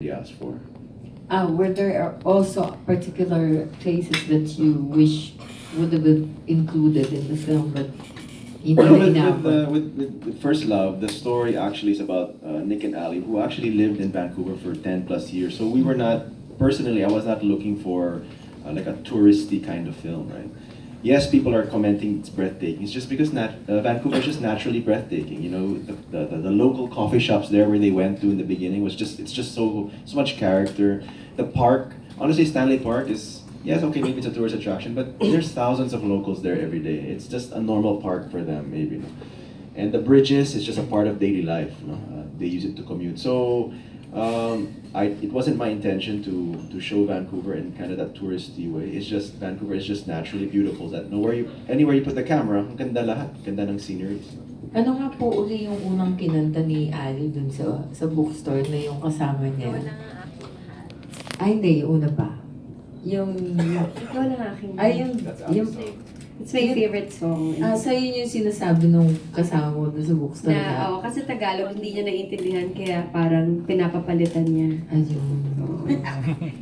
he asked for. Were there also particular places that you wish would have been included in the film, but hindi Well, na with, inabot? with First Love, the story actually is about Nick and Ali, who actually lived in Vancouver for 10 plus years. So we were not, personally, I was not looking for like a touristy kind of film, right? Yes, people are commenting it's breathtaking. It's just because Vancouver is just naturally breathtaking. You know, the local coffee shops there where they went to in the beginning was just, it's just so much character. The park, honestly, Stanley Park is, yes, okay, maybe it's a tourist attraction, but there's thousands of locals there every day. It's just a normal park for them, maybe. No? And the bridges is just a part of daily life. No? They use it to commute. So it wasn't my intention to show Vancouver in kind of that touristy way. It's just, Vancouver is just naturally beautiful. That anywhere you put the camera, ang ganda lahat. Ganda ng sceneries. Ano nga po uli yung unang kinanta ni Ali dun sa bookstore na yung kasama niya? Ay, hindi. Yung una pa. Yung... Ikaw lang aking... Ay, yung It's my favorite song. so yun yung sinasabi nung kasama mo dun sa bookstore na? Kasi Tagalog hindi niya naiintindihan kaya parang pinapapalitan niya. Ayun.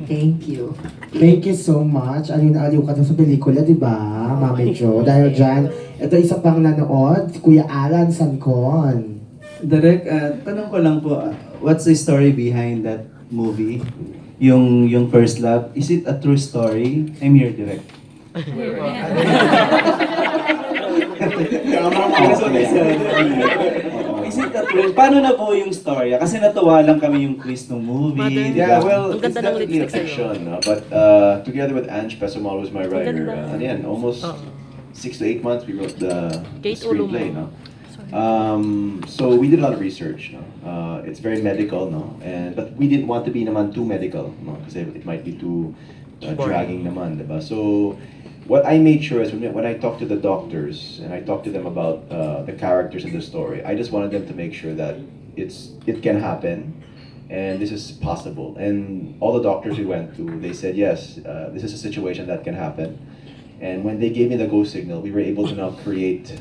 Thank you. Thank you so much. Aliw na aliw ka sa pelikula, di ba, Mami Jo? Dahil dyan, ito isa pang nanood, si Kuya Alan Sancon. Direk, tanong ko lang po, what's the story behind that movie? Yung First Love, is it a true story? I'm here, Direk. Is it a true? Paano na po yung story? Kasi natuwa lang kami yung twist ng movie, di Yeah, ba? well, Ang it's ganda ng definitely a lipstick sa'yo. fiction, no? But together with Ange Pesumal, who's my writer, ganda. and yan, almost Oo. 6 to 8 months we wrote the Kate Ulo screenplay, mo. no? So we did a lot of research, no? It's very medical, no? But we didn't want to be naman too medical, no? Kasi it might be too dragging naman, diba? So what I made sure is when I talked to the doctors and I talked to them about the characters in the story, I just wanted them to make sure that it can happen and this is possible. And all the doctors we went to, they said yes, this is a situation that can happen. And when they gave me the go signal, we were able to now create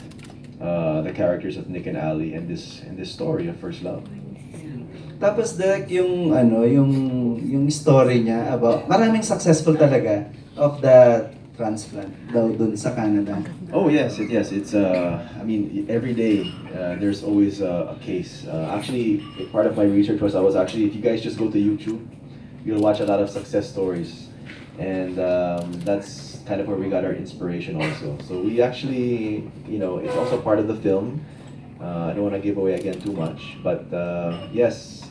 the characters of Nick and Ali in this story of First Love. Tapos Direk, yung story niya about, maraming successful talaga of the transplant daw dun sa Canada. Oh yes, it's I mean every day there's always a case. Actually, part of my research was if you guys just go to YouTube, you'll watch a lot of success stories, and that's kind of where we got our inspiration also. So we actually, you know, it's also part of the film. I don't want to give away again too much, but yes.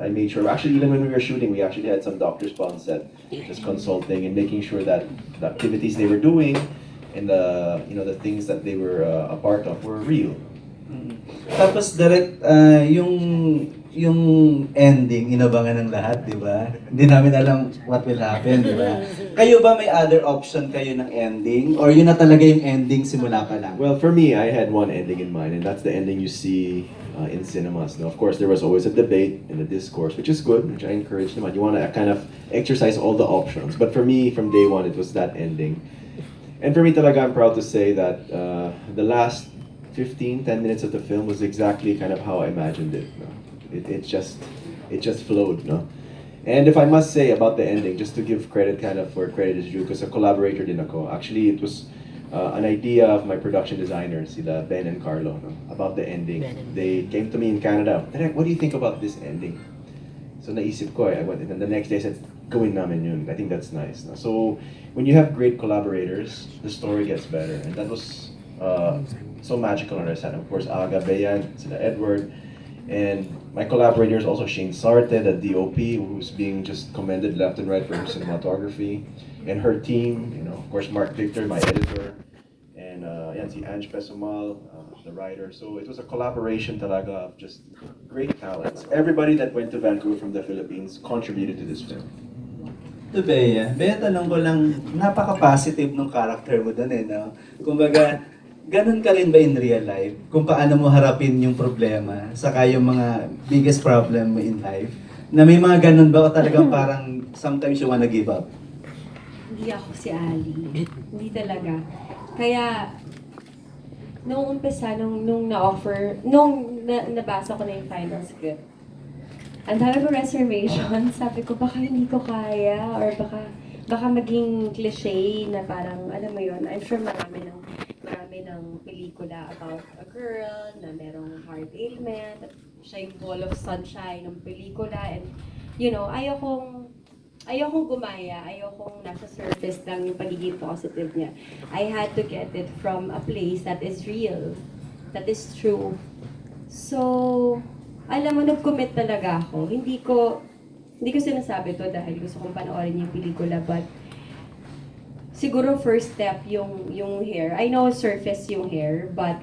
I made sure, actually even when we were shooting, we actually had some doctors on set, just consulting and making sure that the activities they were doing and the things that they were a part of were real. Tapos direct, yung ending, inabangan ng lahat, di ba? Hindi namin alam what will happen, di ba? Kayo ba may other option kayo ng ending? Or yun na talaga yung ending simula pa lang? Well, for me, I had one ending in mind, and that's the ending you see in cinemas. Now, of course, there was always a debate and a discourse, which is good, which I encourage them. You want to kind of exercise all the options. But for me, from day one, it was that ending. And for me, talaga, I'm proud to say that the last 10 minutes of the film was exactly kind of how I imagined it. No? It just flowed, no? And if I must say about the ending, just to give credit kind of where credit is due, because a collaborator din ako. Actually, it was an idea of my production designers, sila Ben and Carlo, no? About the ending. They came to me in Canada. Direk, what do you think about this ending? So naisip ko, I went, and then the next day I said, gawin namin yun. I think that's nice. No? So when you have great collaborators, the story gets better. And that was so magical on our set. Of course, Aga, Bayan, sila Edward, and my collaborators also Shane Sarte, the DOP, who's being just commended left and right for her cinematography, and her team, you know, of course Mark Victor, my editor, and yan si Ange Pesumal, the writer. So it was a collaboration talaga of just great talents. Everybody that went to Vancouver from the Philippines contributed to this film. Ito, Bea. Bea, tanong ko lang, napaka-positive ng character mo doon eh, no? Kumbaga, ganun ka rin ba in real life? Kung paano mo harapin yung problema, saka yung mga biggest problem mo in life? Na may mga ganun ba o talagang parang sometimes you wanna give up? Hindi ako si Ali. Hindi talaga. Kaya, nung umpisa, nung na-offer, nabasa ko na yung final script, ang dami ko reservation. Sabi ko, baka hindi ko kaya, or baka maging cliche na parang, alam mo yun, I'm sure marami ng pelikula about a girl na merong heart ailment, at siya yung ball of sunshine ng pelikula, and you know, ayokong gumaya, ayokong nasa surface lang yung pagiging positive niya. I had to get it from a place that is real, that is true. So, alam mo, nag-commit talaga ako. Hindi ko sinasabi to dahil gusto kong panoorin yung pelikula, but siguro first step yung hair. I know surface yung hair, but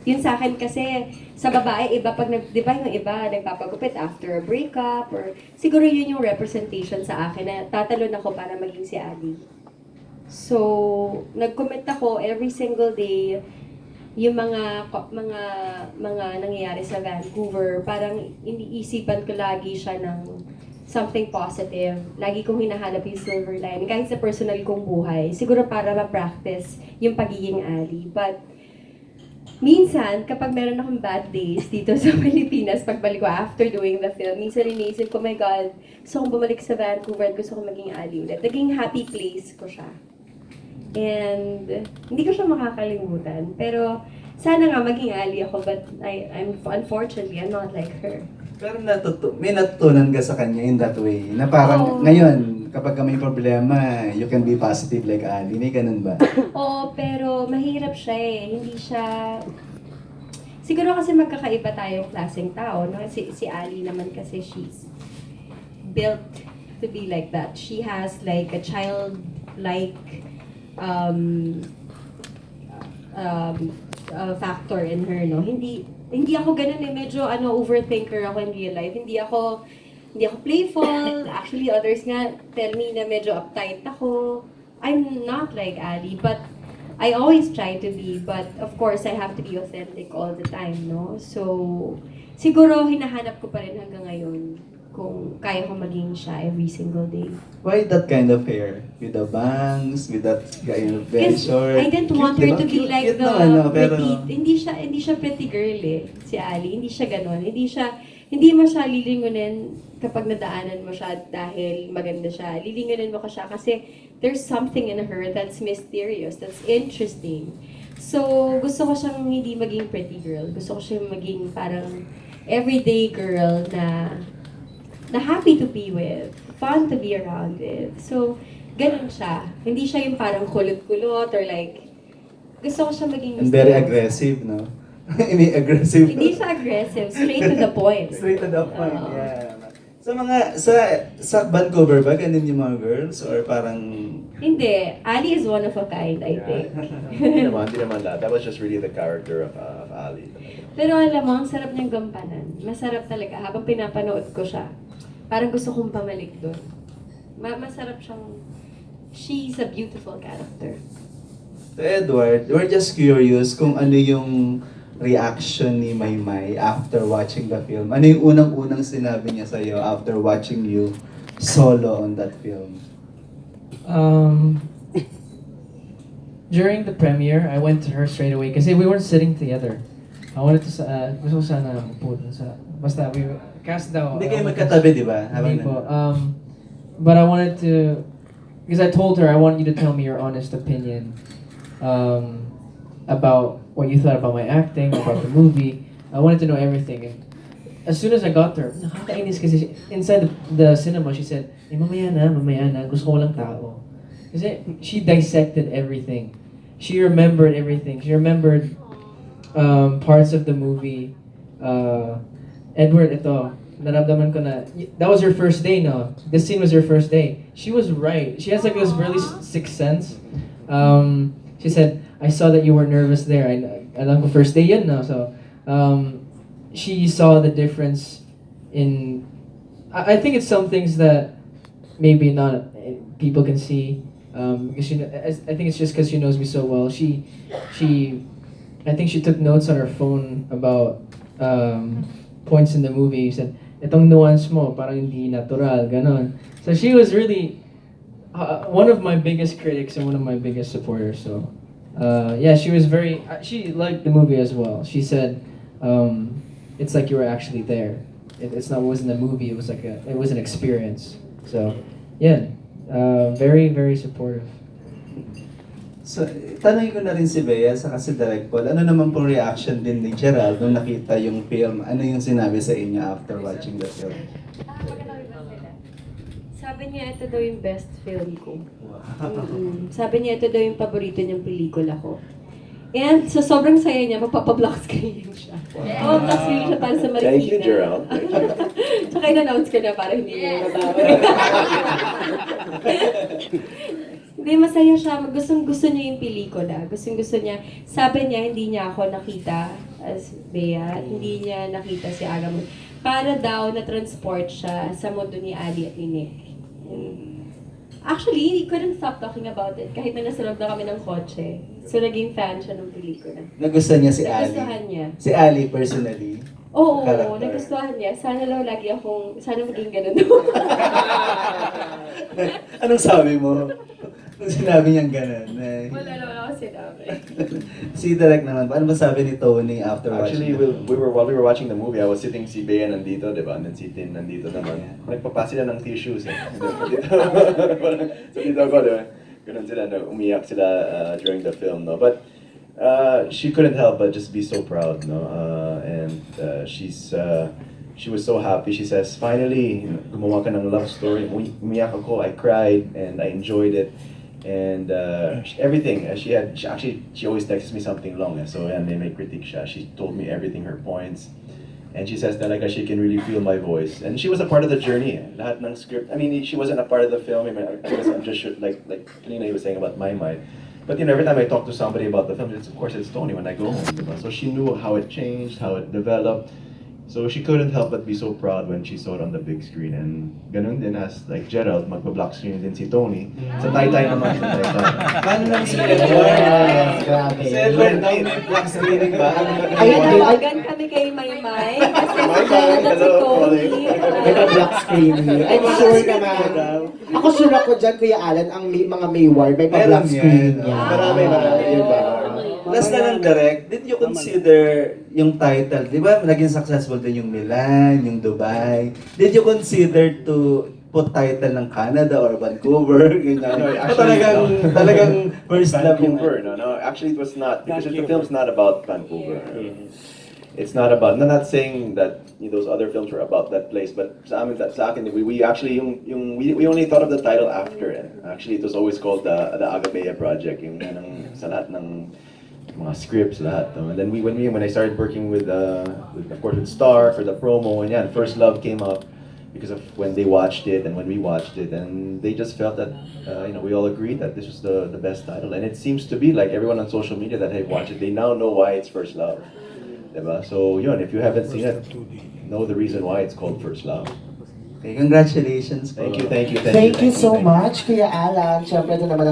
yun sa akin kasi sa babae, iba pag di ba yung iba nagpapagupit after a breakup, or siguro yun yung representation sa akin na tatalon ako para maging si Ali. So, nag-commit ako every single day. Yung mga nangyayari sa Vancouver, parang iniisipan ko lagi siya ng something positive. Lagi kong hinahanap yung silver lining, kahit sa personal kong buhay. Siguro para ma-practice yung pagiging Ali. But, minsan, kapag meron akong bad days dito sa Pilipinas, pagbalik ko after doing the film, minsan iniisip ko, my God, gusto kong bumalik sa Vancouver at gusto kong maging Ali ulit. Naging happy place ko siya. And hindi ko siya makakalimutan. Pero sana nga maging Ali ako, but unfortunately, I'm not like her. Pero may natutunan ka sa kanya in that way, na parang Oo. ngayon, kapag may problema, you can be positive like Ali. May ganun ba? Oo, pero mahirap siya eh. Hindi siya... Siguro kasi magkakaiba tayong klaseng tao, no? Si Ali naman kasi she's built to be like that. She has like a childlike factor in her, no? Hindi ako ganun eh. Medyo overthinker ako in real life. Hindi ako playful. Actually, others nga tell me na medyo uptight ako. I'm not like Ali, but I always try to be. But of course, I have to be authentic all the time, no? So, siguro hinahanap ko pa rin hanggang ngayon kung kaya ko maging siya every single day. Why that kind of hair? With the bangs, with that kind of very Because short? I didn't want her to be like Cute the naman, no? Pero, pretty. Hindi siya pretty girl eh, si Ali. Hindi siya ganon. Hindi mo siya lilingunin kapag nadaanan mo siya dahil maganda siya. Lilingunin mo ka siya kasi there's something in her that's mysterious, that's interesting. So, gusto ko siyang hindi maging pretty girl. Gusto ko siyang maging parang everyday girl na happy to be with, fun to be around with. So, ganun siya. Hindi siya yung parang kulot-kulot or like, gusto ko siya maging and very mysterious. aggressive, no? Hindi aggressive. Hindi siya aggressive, straight to the point. Straight to the point, Oo. yeah. Sa Vancouver ba, ganun yung mga girls? Or parang... Hindi, Ali is one of a kind, I think. Hindi naman lahat. That was just really the character of Ali. Pero alam mo, ang sarap niyang gampanan. Masarap talaga. Habang pinapanood ko siya, parang gusto kong pamalik doon. Masarap siyang... She's a beautiful character. So Edward, we're just curious kung ano yung reaction ni Maymay after watching the film. Ano yung unang-unang sinabi niya sa'yo after watching you solo on that film? During the premiere, I went to her straight away kasi we weren't sitting together. I wanted to gusto ko sana upo dun sa basta we cast daw. Hindi kayo magkatabi, di ba? Hindi po. But I wanted to because I told her I want you to tell me your honest opinion about what you thought about my acting, about the movie. I wanted to know everything. And as soon as I got there, nakakainis kasi inside the cinema, she said, mamaya na, gusto ko lang tao. Kasi she dissected everything. She remembered everything. She remembered parts of the movie. Edward, ito, naramdaman ko na, that was her first day, no? This scene was her first day. She was right. She has like this really sixth sense. She said, I saw that you were nervous there. Alam ko first day yun, no? So, she saw the difference in... I think it's some things that maybe not people can see. Because I think it's just because she knows me so well. I think she took notes on her phone about points in the movie. She said, itong nuance mo, parang hindi natural, ganon. So she was really one of my biggest critics and one of my biggest supporters. So yeah, she was she liked the movie as well. She said, it's like you were actually there. it's not, it wasn't a movie, it was like it was an experience. So, yeah, very, very supportive. So, tanongin ko na rin si Bea sa kasi Direct Paul, ano naman po reaction din ni Gerald nung nakita yung film? Ano yung sinabi sa inyo after watching the film? Sabi niya, ito daw yung best film ko. Sabi niya, ito daw yung paborito niyang pelikula ko. And sa sobrang saya niya, magpapa-block screening siya. Magpapa-block screening siya para sa Marikina. Thank you, Gerald. Tsaka in-announce ko na para hindi niya mabawi. Hindi, masaya siya. Gustong-gusto niya yung pelikula. Gustong-gusto niya. Sabi niya, hindi niya ako nakita as Bea. Hindi niya nakita si Agamon. Para daw na-transport siya sa mundo ni Ali at ni Nick. Actually, he couldn't stop talking about it kahit na nasa loob na kami ng kotse. So, naging fan siya ng pelikula. Nagustuhan niya si Ali? Nagustuhan niya. Si Ali personally? Oo, Character. nagustuhan niya. Sana lang lagi akong, sana maging ganun. Anong sabi mo? Nung sinabi niyang gano'n? Wala naman ako sinabi. Si Direct naman, ano ba sabi ni Tony after Actually, watching? while we were watching the movie, I was sitting si Bea nandito, di ba? And then si Tin nandito naman. Nagpapasa sila ng tissues eh. So dito ako, di ba? Ganun sila, umiyak sila during the film, no? But she couldn't help but just be so proud, no? And she was so happy. She says, finally, gumawa ka ng love story. Umiyak ako, I cried, and I enjoyed it. And everything, she always texts me something long. So yan, may critique siya. She told me everything, her points. And she says that like she can really feel my voice. And she was a part of the journey. Lahat ng script. I mean, she wasn't a part of the film. I mean, I guess I'm just like Kanina he was saying about MAYMAY. But you know, every time I talk to somebody about the film, of course it's Tony when I go home. Diba? So she knew how it changed, how it developed. So she couldn't help but be so proud when she saw it on the big screen. And ganun din as like Gerald, magpa-black screen din si Tony. Sa Taytay naman, sa Taytay. Paano lang si Edward? Grabe. Si Edward daw may black screening ba? Ay, nanawagan kami kay Maymay. Kasi si Gerald at si Tony. May black screening. I'm sure naman. Ako sure ako dyan, Kuya Alan, ang mga MAYWARD, may Meron pa-black screen yan. niya. Marami, diba? Last na lang Direct, did you consider yung title? Di ba naging successful din yung Milan, yung Dubai? Did you consider to put title ng Canada or Vancouver? Ganyan. No, O actually, talagang first love yung... Vancouver, no. Actually, it was not because the film's not about Vancouver. It's not about. I'm not saying that those other films were about that place, but sa akin, we actually we only thought of the title after it. Actually, it was always called the Agabea Project. Yung sa lahat ng mga scripts lahat. And then when I started working with of course with Star for the promo, and yeah, First Love came up because of when they watched it and when we watched it, and they just felt that we all agreed that this was the best title, and it seems to be like everyone on social media that have watched it, they now know why it's First Love. Diba? So yun, if you haven't seen it, know the reason why it's called First Love. Okay, congratulations. Thank you. Thank you so much, Kuya Alan. Siyempre, ito naman ang